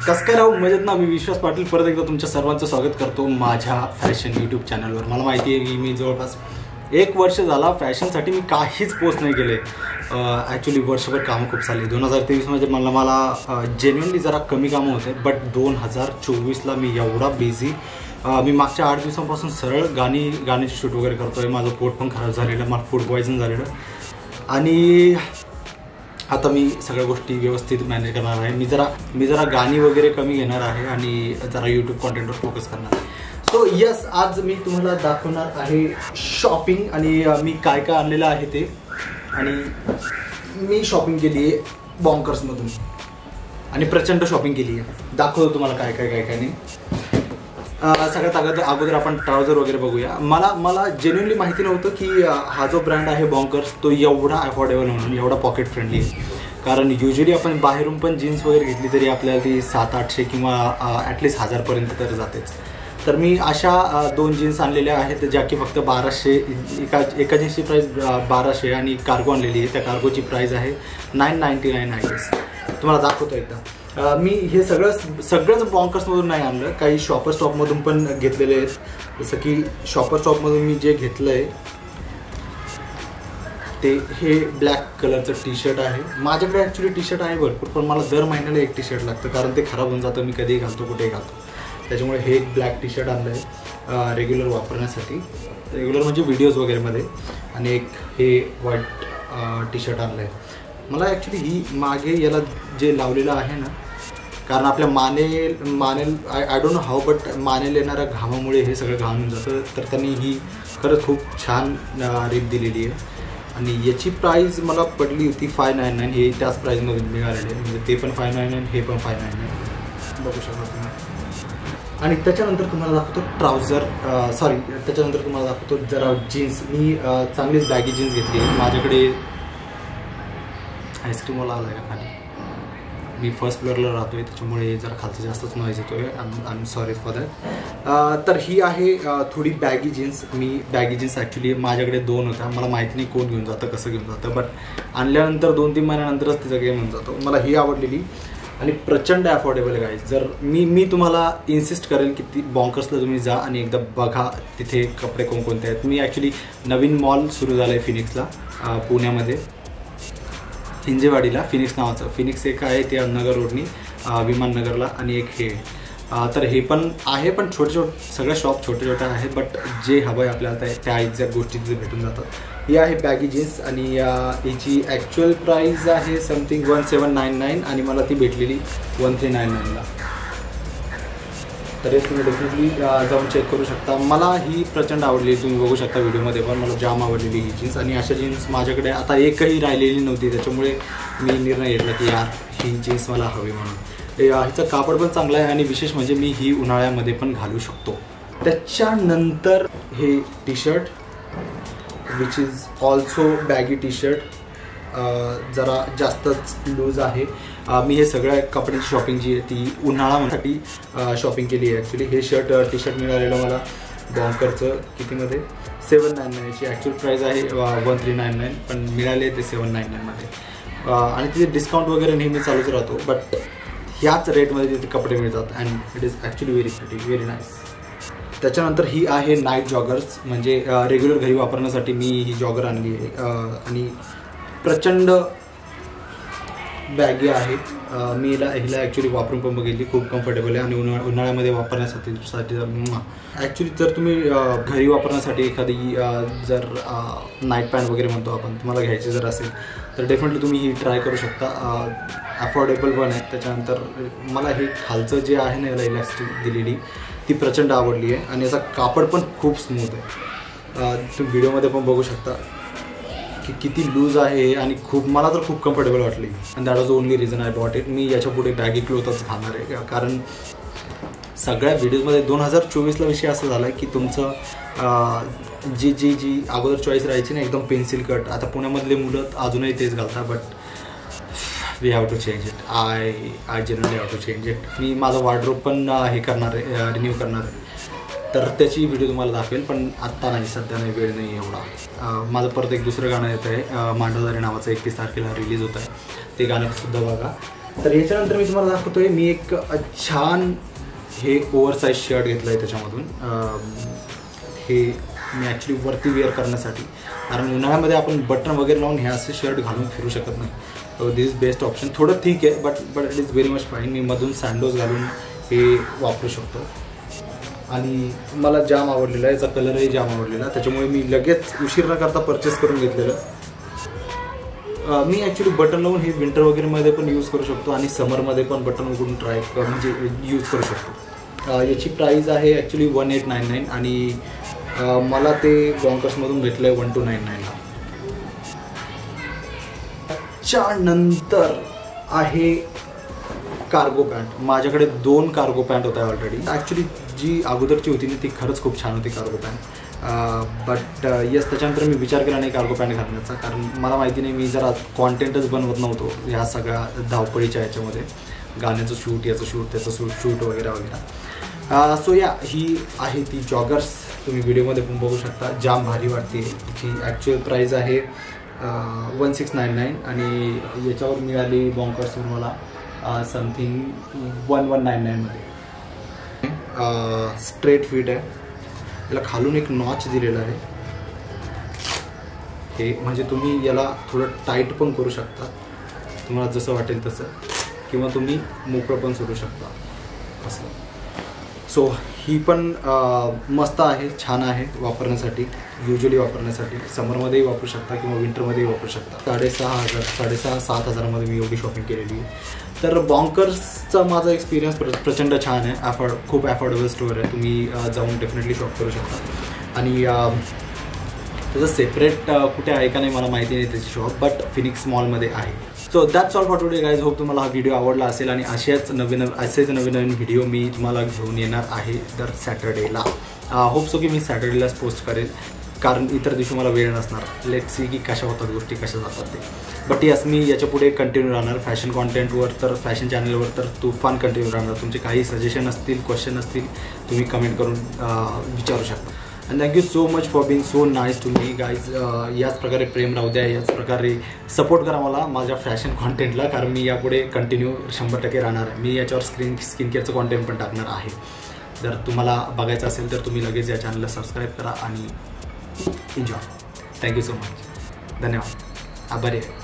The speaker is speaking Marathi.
कसं काय राहू मजेत ना. मी विश्वास पाटील परत एकदा तुमच्या सर्वांचं स्वागत करतो माझ्या फॅशन यूट्यूब चॅनलवर. मला माहिती आहे की मी जवळपास 1 वर्ष झाला फॅशनसाठी मी काहीच पोस्ट नाही केले. ॲक्च्युली वर्षभर कामं खूप चालली. 2023मध्ये मला जेन्युअनली जरा कमी कामं होते, बट 2024ला मी एवढा बिझी. मी मागच्या 8 दिवसांपासून सरळ गाण्याची शूट वगैरे करतो आहे. माझं पोट पण खराब झालेलं, मला फूड पॉयझन झालेलं आणि आता मी सगळ्या गोष्टी व्यवस्थित मॅनेज करणार आहे. मी जरा गाणी वगैरे कमी घेणार आहे आणि जरा यूट्यूब कॉन्टेंटवर फोकस करणार आहे. सो यस, आज मी तुम्हाला दाखवणार आहे शॉपिंग आणि मी काय काय आणलेलं आहे ते. आणि मी शॉपिंग केली आहे बॉन्कर्समधून आणि प्रचंड शॉपिंग केली आहे. दाखवतो तुम्हाला काय नाही. सगळ्यात अगोदर आपण ट्राउझर वगैरे बघूया. मला जेन्युअनली माहिती नव्हतं की हा जो ब्रँड आहे बॉन्कर्स तो एवढा अफोर्डेबल म्हणून एवढा पॉकेट फ्रेंडली आहे. कारण युजली आपण बाहेरून पण जीन्स वगैरे घेतली तरी आपल्याला ती 700-800 किंवा ॲटलिस्ट 1000पर्यंत तर जातेच. तर मी अशा 2 जीन्स आणलेल्या आहेत ज्या की फक्त 1200, एका जीन्सची प्राईस 1200 आणि कार्गो आणलेली आहे. त्या कार्गोची प्राईस आहे 999 आय गेस. तुम्हाला दाखवतो एकदा. मी हे सगळंच बॉन्कर्समधून नाही आणलं, काही शॉपर स्टॉपमधून पण घेतलेले आहेत. जसं की शॉपर स्टॉपमधून मी जे घेतलं आहे ते हे ब्लॅक कलरचं टी शर्ट आहे. माझ्याकडे ॲक्च्युली टी शर्ट आहे भरपूर, पण मला दर महिन्याला एक टी शर्ट लागतं कारण ते खराब होऊन जातं. मी कधीही घालतो, कुठेही घालतो. त्याच्यामुळे हे एक ब्लॅक टी शर्ट आणलं आहे रेग्युलर वापरण्यासाठी, रेग्युलर म्हणजे व्हिडिओज वगैरेमध्ये. आणि एक हे व्हाईट टी शर्ट आणलं आहे. मला ॲक्च्युली ही मागे याला जे लावलेलं आहे ना, कारण आपल्या मानेल I don't know how, but मानेल येणाऱ्या घामामुळे हे सगळं घाम होऊन जातं. तर त्यांनी ही खरंच खूप छान रिप दिलेली आहे. आणि याची प्राईस मला पडली होती 599. हे त्याच प्राईजमध्ये मिळालेले, म्हणजे ते पण 599, हे पण 599 बघू शकता तुम्ही. आणि त्याच्यानंतर तुम्हाला दाखवतो त्याच्यानंतर तुम्हाला दाखवतो जरा जीन्स. मी चांगलीच बॅगी जीन्स घेतली आहे. माझ्याकडे आईस्क्रीमवाला आला आहे का खाली? मी फर्स्ट फ्लोअरला राहतो आहे, त्याच्यामुळे जरा खालचं जास्तच नॉईज येतो आहे. I am sorry for that. तर ही आहे थोडी बॅगी जीन्स. मी बॅगी जीन्स ॲक्च्युली माझ्याकडे 2 होत्या. मला माहिती नाही कोण घेऊन जातं, कसं घेऊन जातं, बट आणल्यानंतर 2-3 महिन्यानंतरच तिचा गेम होऊन जातो. मला ही आवडलेली आणि प्रचंड अफोर्डेबल आहे. जर मी तुम्हाला इन्सिस्ट करेल की ती बॉन्कर्सला तुम्ही जा आणि एकदा बघा तिथे कपडे कोणकोणते आहेत. मी ॲक्च्युली नवीन मॉल सुरू झालं आहे फिनिक्सला, पुण्यामध्ये हिंजेवाडीला. फिनिक्स नावाचं फिनिक्स एक आहे ते नगर रोडनी विमाननगरला, आणि एक हे. तर हे पण आहे, पण छोटे सगळ्या शॉप छोटे आहेत, बट जे हवं आहे आपल्याला त्या एक्झॅक्ट गोष्टी तिथे भेटून जातात. ही आहे बॅगी जीन्स आणि याची ॲक्च्युअल प्राईस आहे समथिंग 1799 आणि मला ती भेटलेली 1399ला. तर तुम्ही डेफिनेटली जाऊन चेक करू शकता. मला ही प्रचंड आवडली, तुम्ही बघू शकता व्हिडिओमध्ये पण. मला जाम आवडलेली ही जीन्स. आणि अशा जीन्स माझ्याकडे आता एकही राहिलेली नव्हती, त्याच्यामुळे मी निर्णय घेतला की यार ही जीन्स मला हवी म्हणून. हिचं कापड पण चांगलं आहे आणि विशेष म्हणजे मी ही उन्हाळ्यामध्ये पण घालू शकतो. त्याच्यानंतर हे T shirt which is also baggy T shirt, जरा जास्तच लूज आहे. मी हे सगळ्या कपड्याची शॉपिंग जी आहे ती उन्हाळ्यासाठी शॉपिंग केली आहे. ॲक्च्युली हे टी शर्ट मिळालेलं मला बॉन्करचं कितीमध्ये 799ची ॲक्च्युअल प्राईस आहे 1399, पण मिळाले ते 799मध्ये. आणि तिथे डिस्काउंट वगैरे नेहमी चालूच राहतो, बट ह्याच रेटमध्ये तिथे कपडे मिळतात and it is actually very pretty, very nice. त्याच्यानंतर ही आहे नाईट जॉगर्स, म्हणजे रेग्युलर घरी वापरण्यासाठी मी ही जॉगर आणली आहे. आणि प्रचंड बॅगी आहेत. मी हिला ॲक्च्युली वापरून पण बघितली, खूप कम्फर्टेबल आहे. आणि उन्हाळ्यामध्ये वापरण्यासाठी ॲक्च्युली जर तुम्ही घरी वापरण्यासाठी एखादी जर नाईट पॅन्ट वगैरे म्हणतो आपण, तुम्हाला घ्यायची जर असेल तर डेफिनेटली तुम्ही ही ट्राय करू शकता. अफोर्डेबल पण आहे. त्याच्यानंतर मला हे खालचं जे आहे ना, याला इलास्टिक दिलेली ती प्रचंड आवडली आहे. आणि याचा कापड पण खूप स्मूथ आहे. तुम्ही व्हिडिओमध्ये पण बघू शकता की किती लूज आहे आणि मला तर खूप कम्फर्टेबल वाटली. And that was the only reason I bought it. मी याच्या पुढे बॅगी क्लोथच घालणार आहे, कारण सगळ्या व्हिडिओजमध्ये 2024ला विषय असा झाला आहे की तुमचं जी अगोदर चॉईस राहायची ना, एकदम पेन्सिल कट. आता पुण्यामधले मुलं अजूनही तेच घालतात, but we have to change it. I generally have to change it. मी माझा वॉर्डरोब पण हे करणार आहे, रिन्यू करणार आहे. तर त्याची व्हिडिओ तुम्हाला दाखवेल, पण आत्ता नाही, सध्या नाही, वेळ नाही एवढा. माझं परत एक दुसरं गाणं येतं आहे, मांडवदारी नावाचं 31 तारखेला रिलीज होतं आहे. ते गाणंसुद्धा बघा. तर याच्यानंतर मी तुम्हाला दाखवतोय, मी एक छान हे ओव्हरसाइज शर्ट घेतलं आहे त्याच्यामधून. हे मी ॲक्च्युली वरती वेअर करण्यासाठी, कारण उन्हाळ्यामध्ये आपण बटन वगैरे लावून हे असे शर्ट घालून फिरू शकत नाही. So this is best option. थोडं ठीक आहे but it is very much fine. मी मधून सँडोज घालून हे वापरू शकतो आणि मला जाम आवडलेला आहे. याचा कलरही जाम आवडलेला, त्याच्यामुळे मी लगेच उशीर न करता परचेस करून घेतलेलं. मी ॲक्च्युली बटन लावून हे विंटर वगैरेमध्ये पण यूज करू शकतो आणि समरमध्ये पण बटन उघडून म्हणजे यूज करू शकतो. याची प्राईस आहे ॲक्च्युली 1899 आणि मला ते बॉन्कर्समधून भेटलं आहे 1299ला. त्याच्यानंतर आहे कार्गो पॅन्ट. माझ्याकडे 2 कार्गो पॅन्ट होत्या ऑलरेडी. ॲक्च्युली जी अगोदरची होती ना ती खरंच खूप छान होती कार्गो पॅन्ट. बट यस, त्याच्यानंतर मी विचार केला नाही कार्गो पॅन्ट घालण्याचा, कारण मला माहिती नाही, मी जरा कॉन्टेंटच बनवत नव्हतो ह्या सगळ्या धावपळीच्या ह्याच्यामध्ये. गाण्याचं शूट, याचं शूट, त्याचं शूट वगैरे वगैरे. सो या ही आहे ती जॉगर्स. तुम्ही व्हिडिओमध्ये पण बघू शकता, जाम भारी वाटते. तिची ॲक्च्युअल प्राईस आहे 1699 आणि याच्यावर मिळाली बॉन्कर्सवर मला समथिंग 1199मध्ये. स्ट्रेट फिट आहे. याला खालून एक नॉच दिलेला आहे. हे म्हणजे तुम्ही याला थोडं टाईट पण करू शकता तुम्हाला जसं वाटेल तसं, किंवा तुम्ही मोकळं पण सोडू शकता असं. सो ही पण मस्त आहे, छान आहे वापरण्यासाठी. युजली वापरण्यासाठी समरमध्येही वापरू शकता किंवा विंटरमध्येही वापरू शकता. 6,500-7,500 हजारामध्ये मी एवढी शॉपिंग केलेली आहे. तर बॉन्कर्सचा माझा एक्सपिरियन्स प्रचंड छान आहे. खूप अफोर्डेबल स्टोअर आहे. तुम्ही जाऊन डेफिनेटली शॉप करू शकता. आणि त्याचं सेपरेट कुठे आहे का नाही मला माहिती नाही त्याची शॉप, बट फिनिक्स मॉलमध्ये आहे. So that's all for today guys. Hope तुम्हाला हा व्हिडिओ आवडला असेल आणि असेच नवीन व्हिडिओ मी तुम्हाला घेऊन येणार आहे दर सॅटर्डेला. होप सो की मी सॅटर्डेलाच पोस्ट करेल, कारण इतर दिवशी मला वेळ नसणार. लेट सी की कशा होतात गोष्टी, कशा जातात ते. बट यस, मी याच्या पुढे कंटिन्यू राहणार फॅशन कॉन्टेंटवर, तर फॅशन चॅनलवर तर तुफान कंटिन्यू राहणार. तुमचे काही सजेशन असतील, क्वेश्चन असतील, तुम्ही कमेंट करून विचारू शकता. And thank you so much for being so nice to me guys. याच प्रकारे प्रेम राहू द्या, याच प्रकारे सपोर्ट करा मला माझ्या फॅशन कॉन्टेंटला, कारण मी यापुढे कंटिन्यू 100% राहणार आहे. मी याच्यावर स्किन केअरचं कॉन्टेंट पण टाकणार आहे. जर तुम्हाला बघायचं असेल तर तुम्ही लगेच या चॅनलला सबस्क्राईब करा आणि एन्जॉय. Thank you so much. धन्यवाद. आभारी आहे.